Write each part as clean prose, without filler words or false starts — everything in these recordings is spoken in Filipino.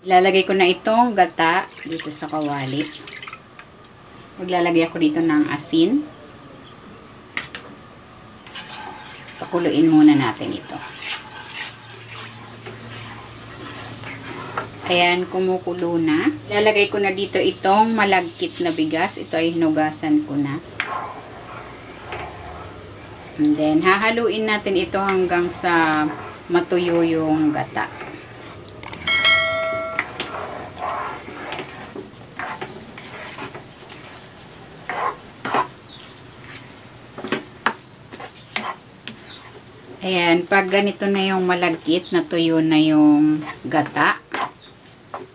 Lalagay ko na itong gata dito sa kawali. Maglalagay ako dito ng asin. Pakuluin muna natin ito. Ayan, kumukulo na. Lalagay ko na dito itong malagkit na bigas. Ito ay hinugasan ko na. And then, hahaluin natin ito hanggang sa matuyo yung gata. Ayan, pag ganito na yung malagkit, natuyo na yung gata,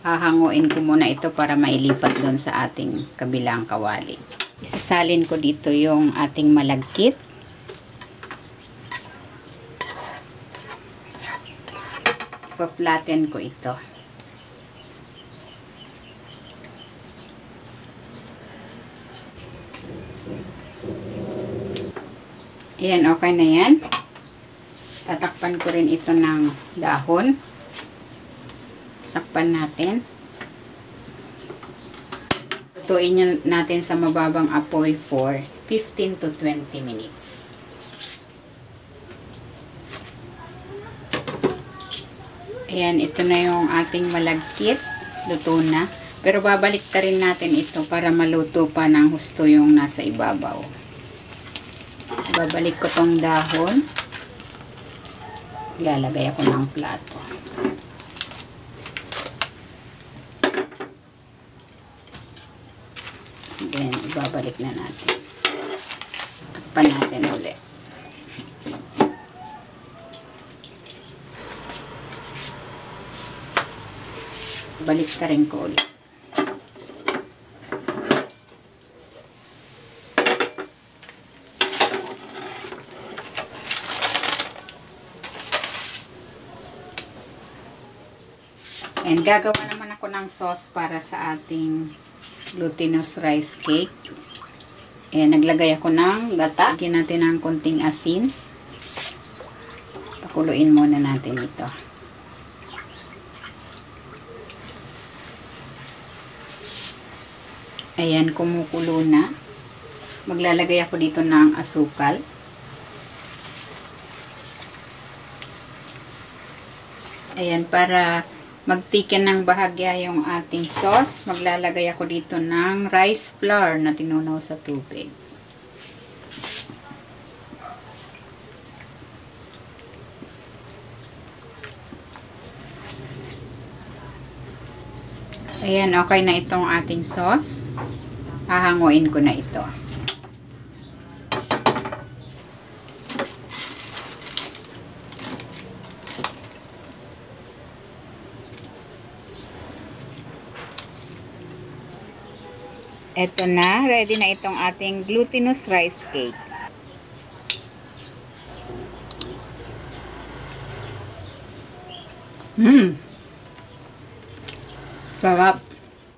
hahanguin ko muna ito para mailipat doon sa ating kabilang kawali. Isasalin ko dito yung ating malagkit. Pa-flatten ko ito. Ayan, okay na yan. Tatakpan ko rin ito ng dahon. Takpan natin. Lutuin natin sa mababang apoy for 15 to 20 minutes. Ayan, ito na yung ating malagkit. Luto na. Pero babalik ta rin natin ito para maluto pa ng husto yung nasa ibabaw. Babalik ko tong dahon. Lalagay ako ng plato. Then, ibabalik na natin. Takpan natin ulit. Balik ka rin ko ulit. And gagawa naman ako ng sauce para sa ating glutinous rice cake. Ayan, naglagay ako ng gata. Lagyan natin ng konting asin. Pakuluin muna natin ito. Ayan, kumukulo na. Maglalagay ako dito ng asukal. Ayan, para magtiken ng bahagya yung ating sauce, maglalagay ako dito ng rice flour na tinunaw sa tubig. Ayan, okay na itong ating sauce. Hahanguin ko na ito. Ito na, ready na itong ating glutinous rice cake. Sarap.